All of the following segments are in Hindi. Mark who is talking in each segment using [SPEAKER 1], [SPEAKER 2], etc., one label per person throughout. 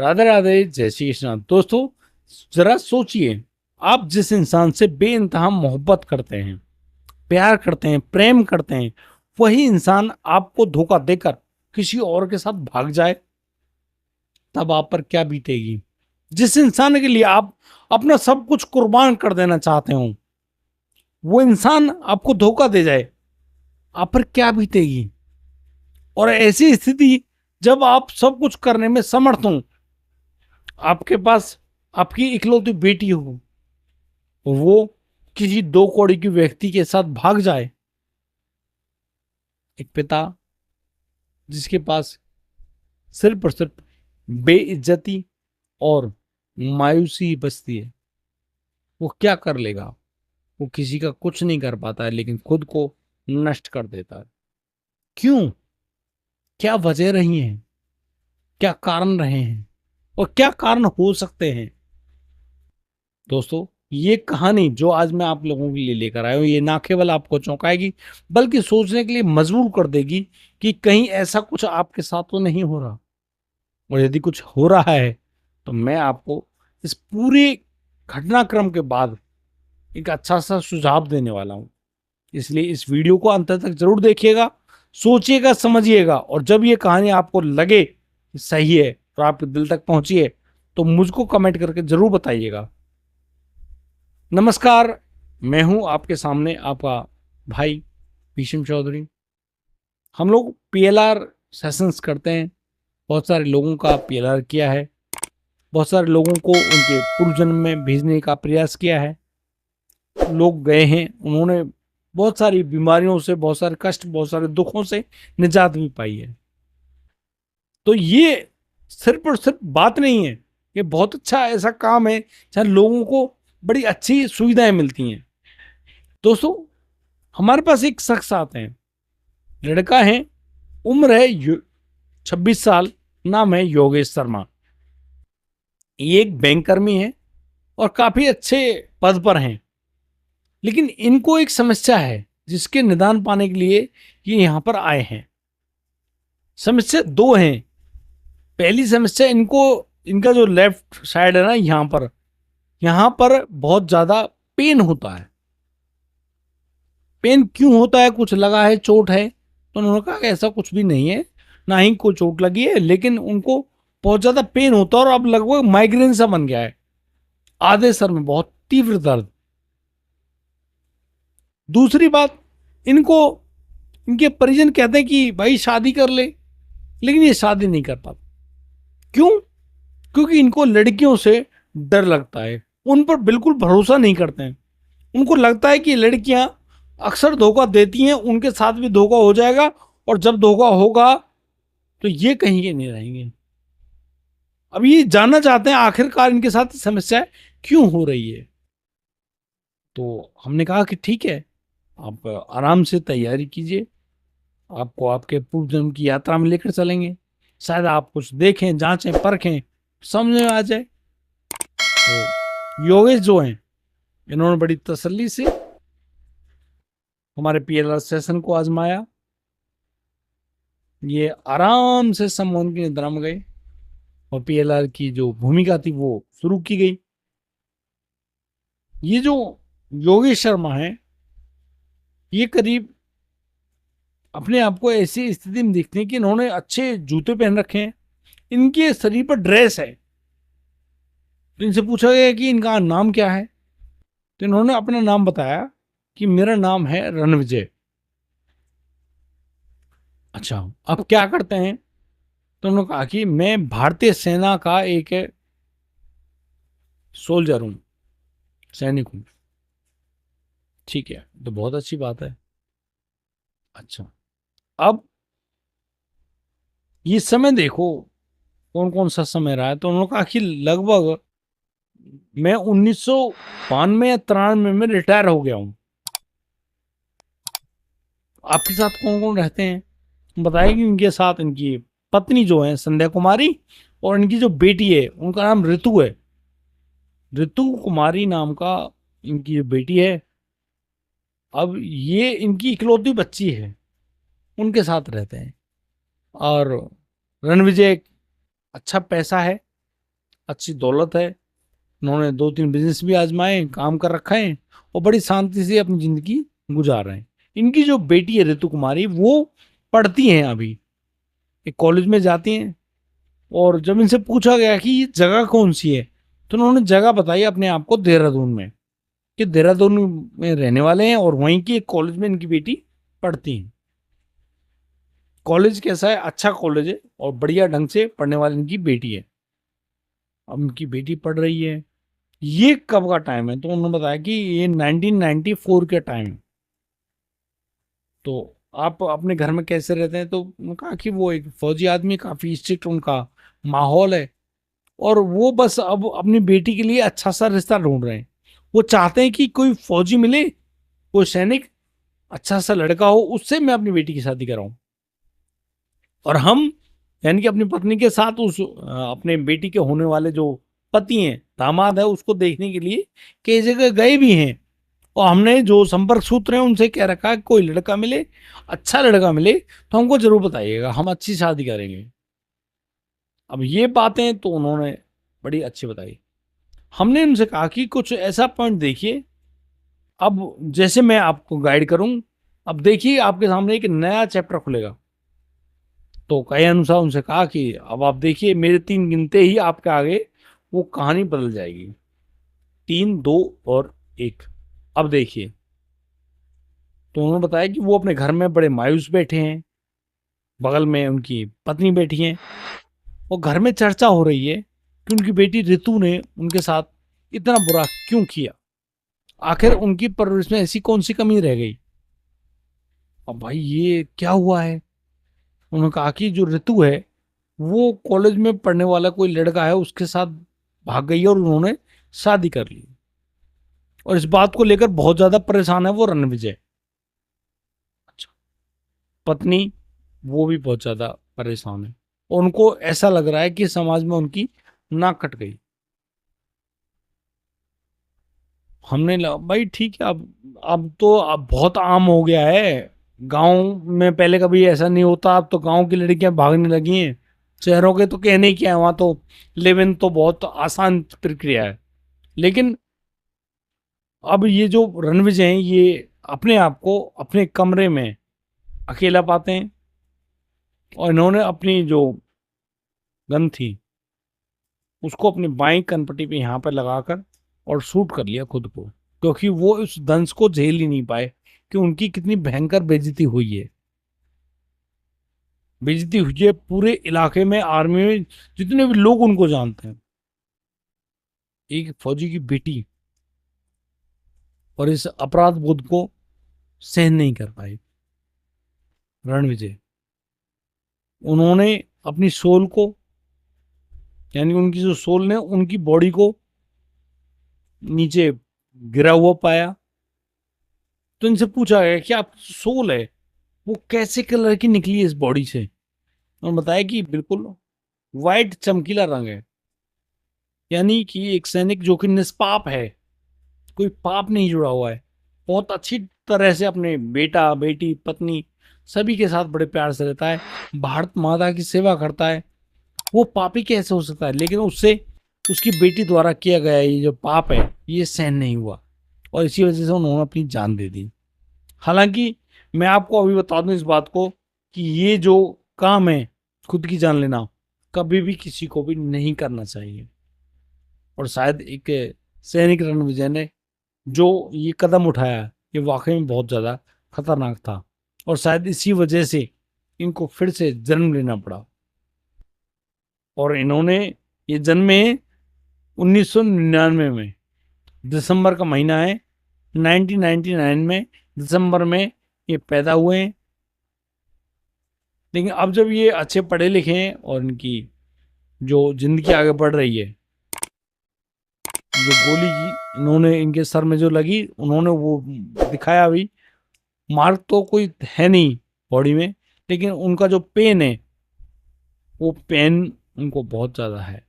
[SPEAKER 1] राधे राधे, जय श्री कृष्ण। दोस्तों, जरा सोचिए, आप जिस इंसान से बेइंतहा मोहब्बत करते हैं, प्यार करते हैं, प्रेम करते हैं, वही इंसान आपको धोखा देकर किसी और के साथ भाग जाए, तब आप पर क्या बीतेगी। जिस इंसान के लिए आप अपना सब कुछ कुर्बान कर देना चाहते हो, वो इंसान आपको धोखा दे जाए, आप पर क्या बीतेगी। और ऐसी स्थिति जब आप सब कुछ करने में समर्थ हो, आपके पास आपकी इकलौती बेटी हो, वो किसी दो कौड़ी के व्यक्ति के साथ भाग जाए। एक पिता जिसके पास सिर्फ और सिर्फ बेइज्जती और मायूसी बचती है, वो क्या कर लेगा। वो किसी का कुछ नहीं कर पाता है, लेकिन खुद को नष्ट कर देता है। क्यों? क्या वजह रही है, क्या कारण रहे हैं और क्या कारण हो सकते हैं। दोस्तों, ये कहानी जो आज मैं आप लोगों के लिए लेकर आया हूं, ये ना केवल आपको चौंकाएगी, बल्कि सोचने के लिए मजबूर कर देगी कि कहीं ऐसा कुछ आपके साथ तो नहीं हो रहा। और यदि कुछ हो रहा है तो मैं आपको इस पूरे घटनाक्रम के बाद एक अच्छा सा सुझाव देने वाला हूं। इसलिए इस वीडियो को अंत तक जरूर देखिएगा, सोचिएगा, समझिएगा, और जब ये कहानी आपको लगे कि सही है और आपके दिल तक पहुंची है, तो मुझको कमेंट करके जरूर बताइएगा। नमस्कार, मैं हूं आपके सामने आपका भाई भीष्म चौधरी। हम लोग पीएलआर सेशंस करते हैं। बहुत सारे लोगों का पीएलआर किया है, बहुत सारे लोगों को उनके पूर्व जन्म में भेजने का प्रयास किया है। लोग गए हैं, उन्होंने बहुत सारी बीमारियों से, बहुत सारे कष्ट, बहुत सारे दुखों से निजात भी पाई है। तो ये सिर्फ और सिर्फ बात नहीं है, ये बहुत अच्छा ऐसा काम है जहाँ लोगों को बड़ी अच्छी सुविधाएं मिलती हैं। दोस्तों, हमारे पास एक शख्स आते हैं, लड़का है, उम्र है 26 साल, नाम है योगेश शर्मा। ये एक बैंक कर्मी है और काफी अच्छे पद पर हैं। लेकिन इनको एक समस्या है जिसके निदान पाने के लिए ये यहां पर आए हैं। समस्या दो हैं। पहली समस्या, इनको इनका जो लेफ्ट साइड है ना, यहां पर बहुत ज्यादा पेन होता है। पेन क्यों होता है? कुछ लगा है, चोट है? तो उन्होंने कहा कि ऐसा कुछ भी नहीं है, ना ही कोई चोट लगी है, लेकिन उनको बहुत ज्यादा पेन होता है और अब लगभग माइग्रेन सा बन गया है। आधे सर में बहुत तीव्र दर्द। दूसरी बात, इनको इनके परिजन कहते हैं कि भाई शादी कर ले, लेकिन ये शादी नहीं कर पाते। क्यों? क्योंकि इनको लड़कियों से डर लगता है, उन पर बिल्कुल भरोसा नहीं करते हैं। उनको लगता है कि लड़कियां अक्सर धोखा देती हैं, उनके साथ भी धोखा हो जाएगा, और जब धोखा होगा तो ये कहीं के नहीं रहेंगे। अब ये जानना चाहते हैं आखिरकार इनके साथ समस्या क्यों हो रही है। तो हमने कहा कि ठीक है, आप आराम से तैयारी कीजिए, आपको आपके पूर्व जन्म की यात्रा में लेकर चलेंगे। शायद आप कुछ देखें, जांचें, परखें, समझ में आ जाए। तो योगेश जो हैं, इन्होंने बड़ी तसल्ली से हमारे पीएलआर सेशन को आजमाया। ये आराम से सम्मोहन की निद्रा में गए और पीएलआर की जो भूमिका थी वो शुरू की गई। ये जो योगेश शर्मा है, ये करीब अपने आप को ऐसी स्थिति में दिखते हैं कि इन्होंने अच्छे जूते पहन रखे हैं, इनके शरीर पर ड्रेस है। तो इनसे पूछा गया कि इनका नाम क्या है, तो इन्होंने अपना नाम बताया कि मेरा नाम है रणविजय। अच्छा, अब क्या करते हैं? तो उन्होंने कहा कि मैं भारतीय सेना का एक सोल्जर हूं, सैनिक हूं। ठीक है, तो बहुत अच्छी बात है। अच्छा, अब ये समय देखो कौन कौन सा समय रहा है। तो उन्होंने कहा कि लगभग मैं 1992 या 93 में रिटायर हो गया हूं। आपके साथ कौन कौन रहते हैं बताएगी? इनके साथ इनकी पत्नी जो है संध्या कुमारी, और इनकी जो बेटी है उनका नाम ऋतु है। ऋतु कुमारी नाम का इनकी जो बेटी है। अब ये इनकी इकलौती बच्ची है, उनके साथ रहते हैं। और रणविजय, अच्छा पैसा है, अच्छी दौलत है, उन्होंने 2-3 बिजनेस भी आजमाए, काम कर रखा है और बड़ी शांति से अपनी जिंदगी गुजार रहे हैं। इनकी जो बेटी है ऋतु कुमारी, वो पढ़ती हैं अभी, एक कॉलेज में जाती हैं। और जब इनसे पूछा गया कि ये जगह कौन सी है, तो उन्होंने जगह बताई अपने आप को देहरादून में, कि देहरादून में रहने वाले हैं और वहीं की एक कॉलेज में इनकी बेटी पढ़ती है। कॉलेज कैसा है? अच्छा कॉलेज है और बढ़िया ढंग से पढ़ने वाली इनकी बेटी है। अब इनकी बेटी पढ़ रही है। ये कब का टाइम है? तो उन्होंने बताया कि ये 1994 के टाइम है। तो आप अपने घर में कैसे रहते हैं? तो उन्होंने कहा कि वो एक फौजी आदमी, काफी स्ट्रिक्ट उनका माहौल है और वो बस अब अपनी बेटी के लिए अच्छा सा रिश्ता ढूंढ रहे हैं। वो चाहते हैं कि कोई फौजी मिले, कोई सैनिक, अच्छा सा लड़का हो, उससे मैं अपनी बेटी की शादी कराऊं। और हम, यानी कि अपनी पत्नी के साथ उस अपने बेटी के होने वाले जो पति हैं, दामाद है, उसको देखने के लिए कई जगह गए भी हैं। और हमने जो संपर्क सूत्र हैं उनसे कह रखा है कोई लड़का मिले, अच्छा लड़का मिले तो हमको जरूर बताइएगा, हम अच्छी शादी करेंगे। अब ये बातें तो उन्होंने बड़ी अच्छी बताई। हमने उनसे कहा कि कुछ ऐसा पॉइंट देखिए, अब जैसे मैं आपको गाइड करूं, अब देखिए आपके सामने एक नया चैप्टर खुलेगा। तो कहे अनुसार उनसे कहा कि अब आप देखिए, मेरे 3 गिनते ही आपके आगे वो कहानी बदल जाएगी। 3, 2 और 1। अब देखिए, तो उन्होंने बताया कि वो अपने घर में बड़े मायूस बैठे हैं, बगल में उनकी पत्नी बैठी है और घर में चर्चा हो रही है कि उनकी बेटी ऋतु ने उनके साथ इतना बुरा क्यों किया, आखिर उनकी परवरिश में ऐसी कौन सी कमी रह गई। अब भाई ये क्या हुआ है? उन्होंने कहा कि जो ऋतु है वो कॉलेज में पढ़ने वाला कोई लड़का है, उसके साथ भाग गई है और उन्होंने शादी कर ली। और इस बात को लेकर बहुत ज्यादा परेशान है वो रणविजय। अच्छा, पत्नी वो भी बहुत ज्यादा परेशान है और उनको ऐसा लग रहा है कि समाज में उनकी नाक कट गई। हमने लगा भाई ठीक है, अब तो अब बहुत आम हो गया है। गांव में पहले कभी ऐसा नहीं होता, अब तो गांव की लड़कियां भागने लगी हैं। शहरों के तो कहने ही क्या है, वहां तो लिव इन तो बहुत आसान प्रक्रिया है। लेकिन अब ये जो रणविजय हैं, ये अपने आप को अपने कमरे में अकेला पाते हैं और इन्होंने अपनी जो गन थी उसको अपनी बाईं कनपट्टी पे यहाँ पर लगाकर और शूट कर लिया खुद को, क्योंकि वो उस दंश को झेल ही नहीं पाए कि उनकी कितनी भयंकर बेइज्जती हुई है। बेइज्जती हुई है पूरे इलाके में, आर्मी में जितने भी लोग उनको जानते हैं। एक फौजी की बेटी, और इस अपराध बोध को सहन नहीं कर पाए रणविजय। उन्होंने अपनी सोल को, यानी उनकी जो सोल ने उनकी बॉडी को नीचे गिरा हुआ पाया। तो इनसे पूछा गया कि आप सोल है वो कैसे कलर की निकली है इस बॉडी से। उन्होंने बताया कि बिल्कुल वाइट चमकीला रंग है, यानी कि एक सैनिक जो कि निष्पाप है, कोई पाप नहीं जुड़ा हुआ है, बहुत अच्छी तरह से अपने बेटा बेटी पत्नी सभी के साथ बड़े प्यार से रहता है, भारत माता की सेवा करता है। वो पापी कैसे हो सकता है? लेकिन उससे उसकी बेटी द्वारा किया गया ये जो पाप है ये सहन नहीं हुआ और इसी वजह से उन्होंने अपनी जान दे दी। हालांकि मैं आपको अभी बता दूं इस बात को कि ये जो काम है खुद की जान लेना, कभी भी किसी को भी नहीं करना चाहिए। और शायद एक सैनिक रणविजय ने जो ये कदम उठाया ये वाकई में बहुत ज़्यादा खतरनाक था और शायद इसी वजह से इनको फिर से जन्म लेना पड़ा। और इन्होंने ये जन्मे 1999 में, दिसंबर का महीना है, 1999 में दिसंबर में ये पैदा हुए हैं। लेकिन अब जब ये अच्छे पढ़े लिखे हैं और इनकी जो जिंदगी आगे बढ़ रही है, जो गोली की इन्होंने इनके सर में जो लगी उन्होंने वो दिखाया भी, मार्क तो कोई है नहीं बॉडी में, लेकिन उनका जो पेन है वो पेन उनको बहुत ज़्यादा है।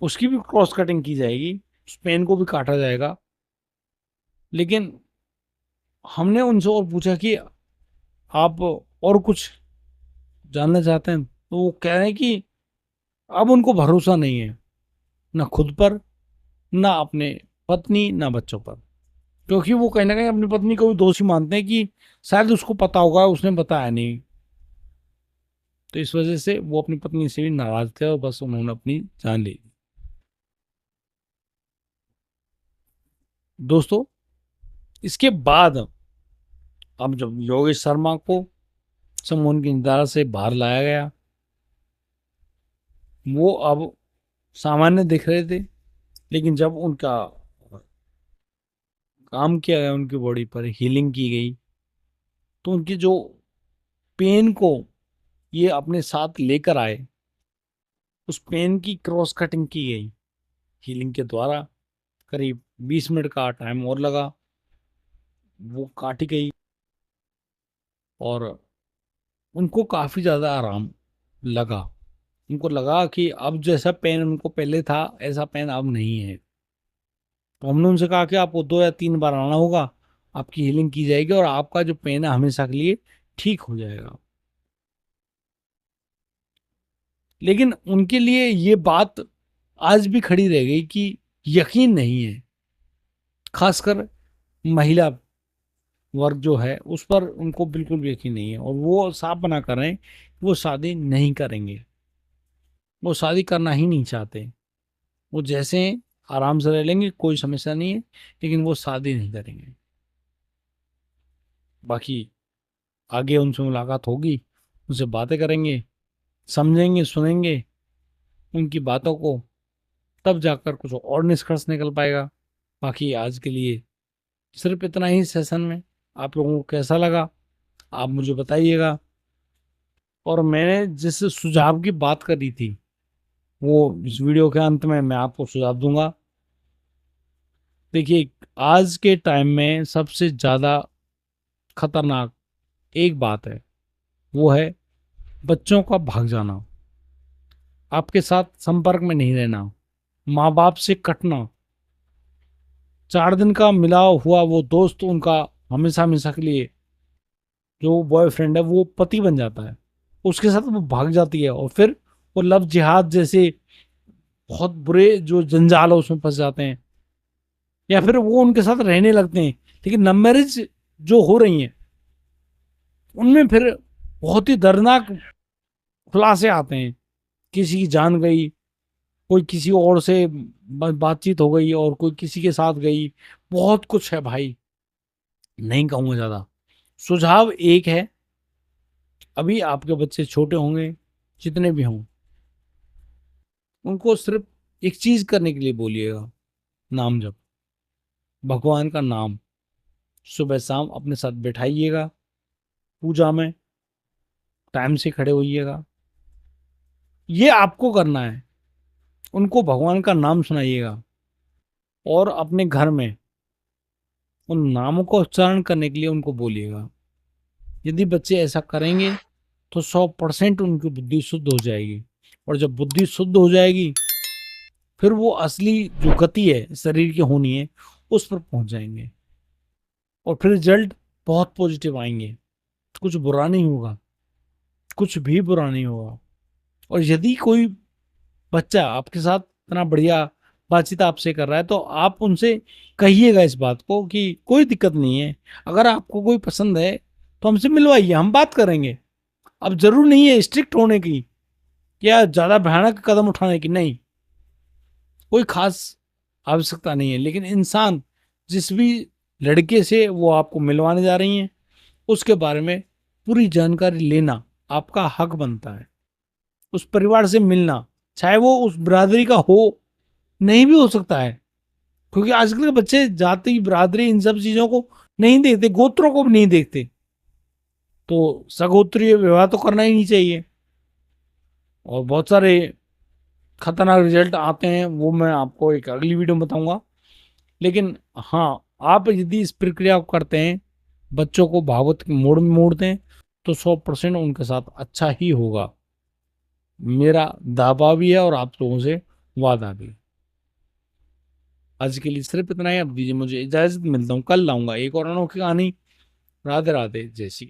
[SPEAKER 1] उसकी भी क्रॉस कटिंग की जाएगी, उस पेन को भी काटा जाएगा। लेकिन हमने उनसे और पूछा कि आप और कुछ जानना चाहते हैं, तो वो कह रहे हैं कि अब उनको भरोसा नहीं है ना खुद पर, ना अपने पत्नी, ना बच्चों पर, क्योंकि वो कहीं ना कहीं अपनी पत्नी को भी दोषी मानते हैं कि शायद उसको पता होगा, उसने बताया नहीं। तो इस वजह से वो अपनी पत्नी से भी नाराज थे और बस उन्होंने अपनी जान ले ली। दोस्तों, इसके बाद अब जब योगेश शर्मा को समून की निदान से बाहर लाया गया, वो अब सामान्य दिख रहे थे, लेकिन जब उनका काम किया गया, उनकी बॉडी पर हीलिंग की गई, तो उनकी जो पेन को ये अपने साथ लेकर आए, उस पेन की क्रॉस कटिंग की गई हीलिंग के द्वारा। करीब 20 मिनट का टाइम और लगा, वो काटी गई और उनको काफ़ी ज़्यादा आराम लगा। उनको लगा कि अब जैसा पेन उनको पहले था, ऐसा पेन अब नहीं है। तो हमने उनसे कहा कि आपको 2 या 3 बार आना होगा, आपकी हीलिंग की जाएगी और आपका जो पेन है हमेशा के लिए ठीक हो जाएगा। लेकिन उनके लिए ये बात आज भी खड़ी रह गई कि यकीन नहीं है, खासकर महिला वर्ग जो है उस पर उनको बिल्कुल भी यकीन नहीं है, और वो साफ मना कर रहे हैं कि वो शादी नहीं करेंगे। वो शादी करना ही नहीं चाहते। वो जैसे हैं, आराम से रह लेंगे, कोई समस्या नहीं है, लेकिन वो शादी नहीं करेंगे। बाकी आगे उनसे मुलाकात होगी, उनसे बातें करेंगे, समझेंगे, सुनेंगे उनकी बातों को, तब जाकर कुछ और निष्कर्ष निकल पाएगा। बाकी आज के लिए सिर्फ इतना ही सेशन में। आप लोगों को कैसा लगा आप मुझे बताइएगा। और मैंने जिस सुझाव की बात करी थी, वो इस वीडियो के अंत में मैं आपको सुझाव दूंगा। देखिए, आज के टाइम में सबसे ज़्यादा खतरनाक एक बात है, वो है बच्चों का भाग जाना, आपके साथ संपर्क में नहीं रहना, माँ बाप से कटना। 4 दिन का मिला हुआ वो दोस्त उनका हमेशा हमेशा के लिए जो बॉयफ्रेंड है वो पति बन जाता है, उसके साथ वो भाग जाती है, और फिर वो लव जिहाद जैसे बहुत बुरे जो जंजाल है उसमें फंस जाते हैं, या फिर वो उनके साथ रहने लगते हैं। लेकिन लव मैरिज जो हो रही हैं उनमें फिर बहुत ही दर्दनाक खुलासे आते हैं। किसी की जान गई, कोई किसी और से बातचीत हो गई, और कोई किसी के साथ गई, बहुत कुछ है भाई, नहीं कहूँगा ज़्यादा। सुझाव एक है, अभी आपके बच्चे छोटे होंगे, जितने भी हों, उनको सिर्फ एक चीज करने के लिए बोलिएगा, नाम जप, भगवान का नाम सुबह शाम अपने साथ बैठाइएगा, पूजा में टाइम से खड़े होइएगा। ये आपको करना है, उनको भगवान का नाम सुनाइएगा, और अपने घर में उन नामों का उच्चारण करने के लिए उनको बोलिएगा। यदि बच्चे ऐसा करेंगे तो 100% उनकी बुद्धि शुद्ध हो जाएगी, और जब बुद्धि शुद्ध हो जाएगी, फिर वो असली जो गति है शरीर की होनी है उस पर पहुंच जाएंगे, और फिर रिजल्ट बहुत पॉजिटिव आएंगे। कुछ बुरा नहीं होगा, कुछ भी बुरा नहीं होगा। और यदि कोई बच्चा आपके साथ इतना बढ़िया बातचीत आपसे कर रहा है, तो आप उनसे कहिएगा इस बात को कि कोई दिक्कत नहीं है, अगर आपको कोई पसंद है तो हमसे मिलवाइए, हम बात करेंगे। अब जरूर नहीं है स्ट्रिक्ट होने की या ज्यादा भयानक कदम उठाने की, नहीं, कोई खास आवश्यकता नहीं है। लेकिन इंसान जिस भी लड़के से वो आपको मिलवाने जा रही हैं उसके बारे में पूरी जानकारी लेना आपका हक बनता है। उस परिवार से मिलना, चाहे वो उस बिरादरी का हो, नहीं भी हो सकता है, क्योंकि आजकल के बच्चे जाति बिरादरी इन सब चीजों को नहीं देखते, गोत्रों को भी नहीं देखते। तो सगोत्रीय विवाह तो करना ही नहीं चाहिए, और बहुत सारे खतरनाक रिजल्ट आते हैं, वो मैं आपको एक अगली वीडियो में बताऊंगा। लेकिन हाँ, आप यदि इस प्रक्रिया को करते हैं, बच्चों को भागवत के मोड़ में मोड़ते हैं, तो 100% उनके साथ अच्छा ही होगा। मेरा दावा भी है और आप लोगों से वादा भी। आज के लिए सिर्फ इतना ही, अब दीजिए मुझे इजाजत, मिलता हूँ कल, लाऊंगा एक और अनोखी कहानी। राधे राधे, जय श्री